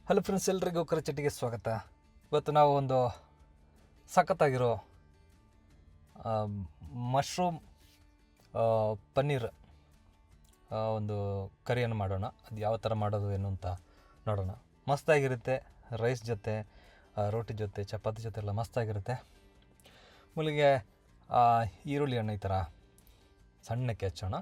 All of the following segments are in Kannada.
ಹಲೋ ಫ್ರೆಂಡ್ಸ್, ಎಲ್ರಿಗೂ ಕರಚಟ್ಟಿಗೆ ಸ್ವಾಗತ. ಇವತ್ತು ನಾವು ಒಂದು ಸಖತ್ತಾಗಿರೋ ಮಶ್ರೂಮ್ ಪನ್ನೀರ್ ಒಂದು ಕರಿಯನ್ನು ಮಾಡೋಣ. ಅದು ಯಾವ ಥರ ಮಾಡೋದು ಏನು ಅಂತ ನೋಡೋಣ. ಮಸ್ತಾಗಿರುತ್ತೆ. ರೈಸ್ ಜೊತೆ, ರೋಟಿ ಜೊತೆ, ಚಪಾತಿ ಜೊತೆ ಎಲ್ಲ ಮಸ್ತಾಗಿರುತ್ತೆ. ಮೊದಲಿಗೆ ಈರುಳ್ಳಿ ಹಣ್ಣು ಈ ಥರ ಸಣ್ಣಕ್ಕೆ ಹಚ್ಚೋಣ.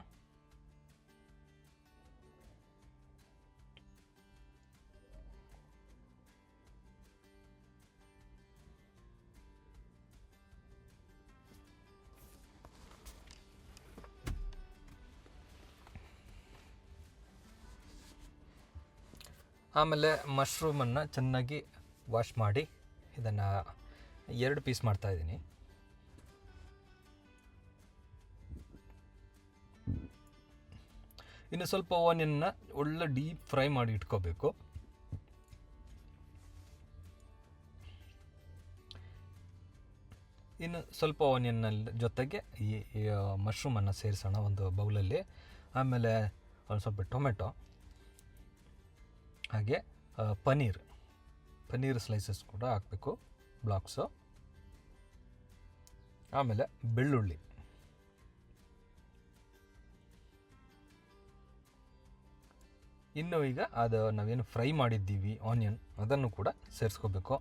ಆಮೇಲೆ ಮಶ್ರೂಮನ್ನು ಚೆನ್ನಾಗಿ ವಾಶ್ ಮಾಡಿ ಇದನ್ನು 2 ಪೀಸ್ ಮಾಡ್ತಾಯಿದ್ದೀನಿ. ಇನ್ನು ಸ್ವಲ್ಪ ಆನಿಯನ್ನ ಒಳ್ಳೆ ಡೀಪ್ ಫ್ರೈ ಮಾಡಿ ಇಟ್ಕೋಬೇಕು. ಇನ್ನು ಸ್ವಲ್ಪ ಆನಿಯನ್ನಲ್ಲಿ ಜೊತೆಗೆ ಈ ಮಶ್ರೂಮನ್ನು ಸೇರಿಸೋಣ ಒಂದು ಬೌಲಲ್ಲಿ. ಆಮೇಲೆ ಒಂದು ಸ್ವಲ್ಪ ಟೊಮೆಟೊ, ಹಾಗೆ ಪನ್ನೀರ್ ಸ್ಲೈಸಸ್ ಕೂಡ ಹಾಕಬೇಕು, ಬ್ಲಾಕ್ಸು. ಆಮೇಲೆ ಬೆಳ್ಳುಳ್ಳಿ, ಇನ್ನು ಈಗ ಅದು ನಾವೇನು ಫ್ರೈ ಮಾಡಿದ್ದೀವಿ ಆನಿಯನ್, ಅದನ್ನು ಕೂಡ ಸೇರಿಸ್ಕೋಬೇಕು.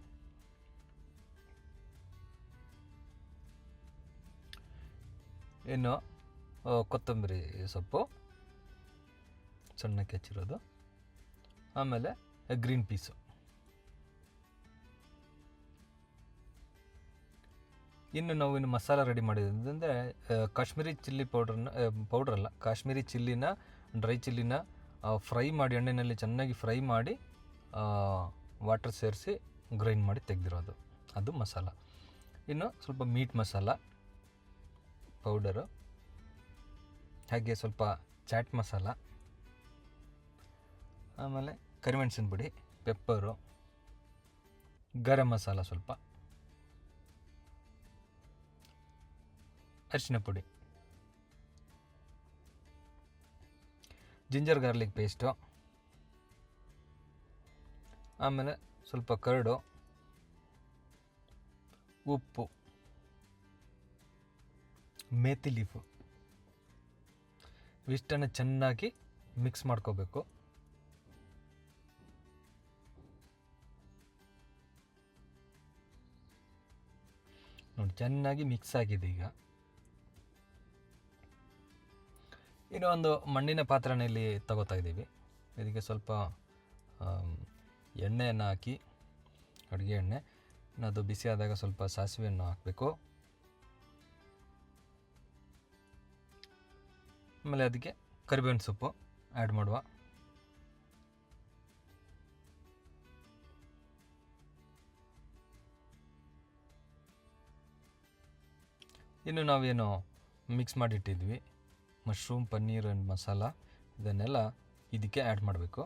ಇನ್ನು ಕೊತ್ತಂಬರಿ ಸೊಪ್ಪು ಸಣ್ಣಕ್ಕೆ ಹೆಚ್ಚಿರೋದು, ಆಮೇಲೆ ಗ್ರೀನ್ ಪೀಸು. ಇನ್ನು ನಾವು ಇನ್ನು ಮಸಾಲ ರೆಡಿ ಮಾಡಿದ್ದು ಅಂದರೆ ಕಾಶ್ಮೀರಿ ಚಿಲ್ಲಿ ಪೌಡ್ರಲ್ಲ, ಕಾಶ್ಮೀರಿ ಚಿಲ್ಲಿನ, ಡ್ರೈ ಚಿಲ್ಲಿನ ಫ್ರೈ ಮಾಡಿ, ಎಣ್ಣೆಯಲ್ಲಿ ಚೆನ್ನಾಗಿ ಫ್ರೈ ಮಾಡಿ ವಾಟರ್ ಸೇರಿಸಿ ಗ್ರೈಂಡ್ ಮಾಡಿ ತೆಗೆದಿರೋದು, ಅದು ಮಸಾಲ. ಇನ್ನು ಸ್ವಲ್ಪ ಮೀಟ್ ಮಸಾಲ ಪೌಡರು, ಹಾಗೆ ಸ್ವಲ್ಪ ಚಾಟ್ ಮಸಾಲ, ಆಮೇಲೆ ಕರಿಮೆಣಸಿನ ಪುಡಿ, ಪೆಪ್ಪರು, ಗರಂ ಮಸಾಲ, ಸ್ವಲ್ಪ ಅರಿಶಿನ ಪುಡಿ, ಜಿಂಜರ್ ಗಾರ್ಲಿಕ್ ಪೇಸ್ಟು, ಆಮೇಲೆ ಸ್ವಲ್ಪ ಕರ್ಡು, ಉಪ್ಪು, ಮೇಥಿ ಲೀಫು, ಇಷ್ಟನ್ನು ಚೆನ್ನಾಗಿ ಮಿಕ್ಸ್ ಮಾಡ್ಕೋಬೇಕು. ನೋಡಿ, ಚೆನ್ನಾಗಿ ಮಿಕ್ಸ್ ಆಗಿದೆ. ಈಗ ಇನ್ನು ಒಂದು ಮಣ್ಣಿನ ಪಾತ್ರೆನ ಇಲ್ಲಿ ತಗೋತಾ ಇದ್ದೀವಿ. ಇದಕ್ಕೆ ಸ್ವಲ್ಪ ಎಣ್ಣೆಯನ್ನು ಹಾಕಿ, ಅಡುಗೆ ಎಣ್ಣೆ, ಅದು ಬಿಸಿ ಆದಾಗ ಸ್ವಲ್ಪ ಸಾಸಿವೆಯನ್ನು ಹಾಕಬೇಕು. ಆಮೇಲೆ ಅದಕ್ಕೆ ಕರಿಬೇವಿನ ಸೊಪ್ಪು ಆ್ಯಡ್ ಮಾಡುವ. ಇನ್ನು ನಾವೇನು ಮಿಕ್ಸ್ ಮಾಡಿಟ್ಟಿದ್ವಿ ಮಶ್ರೂಮ್, ಪನ್ನೀರ್ ಆ್ಯಂಡ್ ಮಸಾಲ, ಇದನ್ನೆಲ್ಲ ಇದಕ್ಕೆ ಆ್ಯಡ್ ಮಾಡಬೇಕು.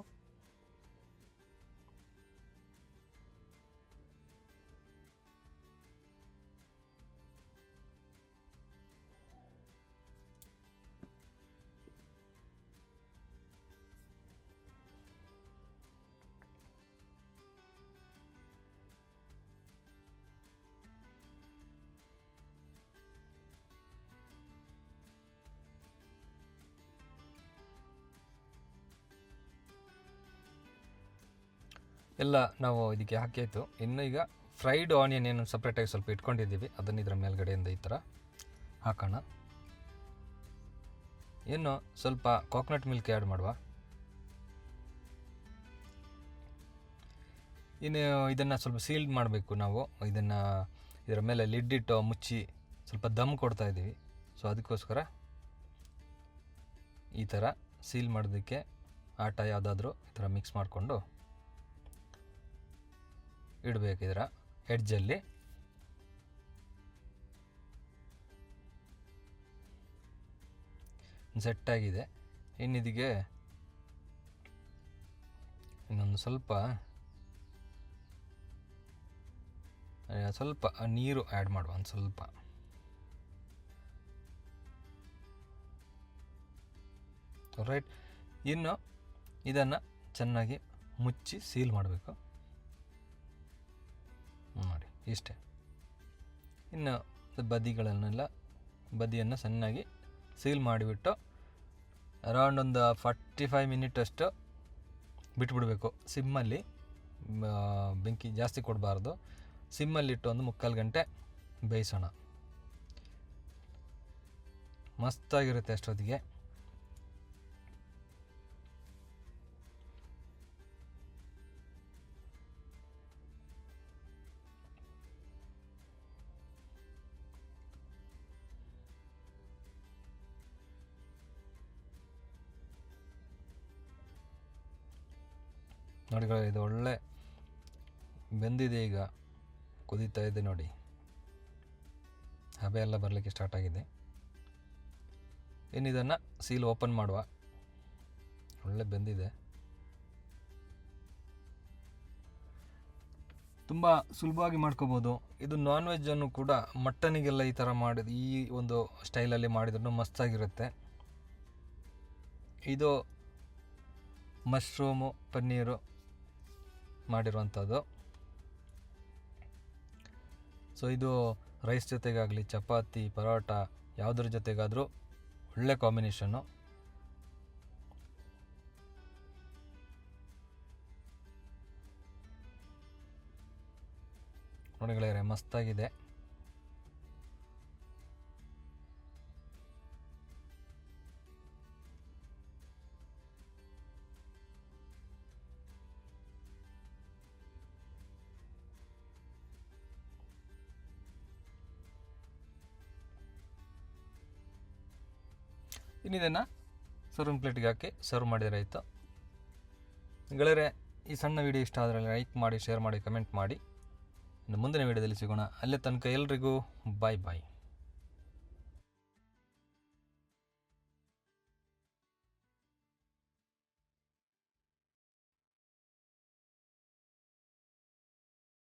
ಎಲ್ಲ ನಾವು ಇದಕ್ಕೆ ಹಾಕಿತ್ತು. ಇನ್ನು ಈಗ ಫ್ರೈಡ್ ಆನಿಯನ್ ಏನು ಸಪ್ರೇಟಾಗಿ ಸ್ವಲ್ಪ ಇಟ್ಕೊಂಡಿದ್ದೀವಿ, ಅದನ್ನು ಇದರ ಮೇಲ್ಗಡೆಯಿಂದ ಈ ಥರ ಹಾಕೋಣ. ಇನ್ನು ಸ್ವಲ್ಪ ಕೋಕೋನಟ್ ಮಿಲ್ಕ್ ಆ್ಯಡ್ ಮಾಡುವ. ಇನ್ನು ಇದನ್ನು ಸ್ವಲ್ಪ ಸೀಲ್ಡ್ ಮಾಡಬೇಕು ನಾವು. ಇದರ ಮೇಲೆ ಲಿಡ್ಡಿಟ್ಟು ಮುಚ್ಚಿ ಸ್ವಲ್ಪ ದಮ್ ಕೊಡ್ತಾ ಇದ್ದೀವಿ. ಸೊ ಅದಕ್ಕೋಸ್ಕರ ಈ ಥರ ಸೀಲ್ ಮಾಡೋದಕ್ಕೆ ಆಟ ಯಾವುದಾದ್ರೂ ಈ ಥರ ಮಿಕ್ಸ್ ಮಾಡಿಕೊಂಡು ಇಡಬೇಕು. ಇದರ ಎಡ್ಜಲ್ಲಿ ಸೆಟ್ಟಾಗಿದೆ. ಇನ್ನಿದಿಗೆ ಇನ್ನೊಂದು ಸ್ವಲ್ಪ ನೀರು ಆ್ಯಡ್ ಮಾಡುವ, ಒಂದು ಸ್ವಲ್ಪ. ರೈಟ್. ಇನ್ನು ಇದನ್ನು ಚೆನ್ನಾಗಿ ಮುಚ್ಚಿ ಸೀಲ್ ಮಾಡಬೇಕು. ನೋಡಿ ಇಷ್ಟೇ. ಇನ್ನು ಬದಿಯನ್ನು ಚೆನ್ನಾಗಿ ಸೀಲ್ ಮಾಡಿಬಿಟ್ಟು ಅರೌಂಡ್ ಒಂದು 45 ಮಿನಿಟಷ್ಟು ಬಿಟ್ಬಿಡಬೇಕು. ಸಿಮ್ಮಲ್ಲಿ ಬೆಂಕಿ ಜಾಸ್ತಿ ಕೊಡಬಾರ್ದು. ಸಿಮ್ಮಲ್ಲಿಟ್ಟು ಒಂದು 3/4 ಗಂಟೆ ಬೇಯಿಸೋಣ. ಮಸ್ತಾಗಿರುತ್ತೆ ಅಷ್ಟೊತ್ತಿಗೆ. ನೋಡಿ ಇದು ಒಳ್ಳೆ ಬೆಂದಿದೆ. ಈಗ ಕುದೀತಾ ಇದೆ ನೋಡಿ, ಹಬೆ ಎಲ್ಲ ಬರಲಿಕ್ಕೆ ಸ್ಟಾರ್ಟ್ ಆಗಿದೆ. ಇನ್ನು ಇದನ್ನು ಸೀಲ್ ಓಪನ್ ಮಾಡುವ. ಒಳ್ಳೆ ಬೆಂದಿದೆ. ತುಂಬ ಸುಲಭವಾಗಿ ಮಾಡ್ಕೋಬೋದು. ಇದು ನಾನ್ ವೆಜ್ಜನ್ನು ಕೂಡ ಮಟನಿಗೆಲ್ಲ ಈ ಥರ ಮಾಡಿದ ಈ ಒಂದು ಸ್ಟೈಲಲ್ಲಿ ಮಾಡಿದ್ರೂ ಮಸ್ತಾಗಿರುತ್ತೆ. ಇದು ಮಶ್ರೂಮು ಪನ್ನೀರು ಮಾಡಿರುವಂಥದ್ದು. ಸೊ ಇದು ರೈಸ್ ಜೊತೆಗಾಗಲಿ, ಚಪಾತಿ, ಪರೋಟ ಯಾವುದ್ರ ಜೊತೆಗಾದರೂ ಒಳ್ಳೆ ಕಾಂಬಿನೇಷನ್ನು. ನೋಡಿ ಗೆಳೆಯರೆ, ಮಸ್ತಾಗಿದೆ. ಇನ್ನಿದನ್ನು ಸರ್ವಿಂಗ್ ಪ್ಲೇಟ್ಗೆ ಹಾಕಿ ಸರ್ವ್ ಮಾಡಿದರೆ ಆಯಿತು. ಗೆಳೆಯರೆ, ಈ ಸಣ್ಣ ವಿಡಿಯೋ ಇಷ್ಟ ಆದರೆ ಲೈಕ್ ಮಾಡಿ, ಶೇರ್ ಮಾಡಿ, ಕಮೆಂಟ್ ಮಾಡಿ. ಇನ್ನು ಮುಂದಿನ ವಿಡಿಯೋದಲ್ಲಿ ಸಿಗೋಣ. ಅಲ್ಲೇ ತನಕ ಎಲ್ರಿಗೂ ಬಾಯ್ ಬಾಯ್.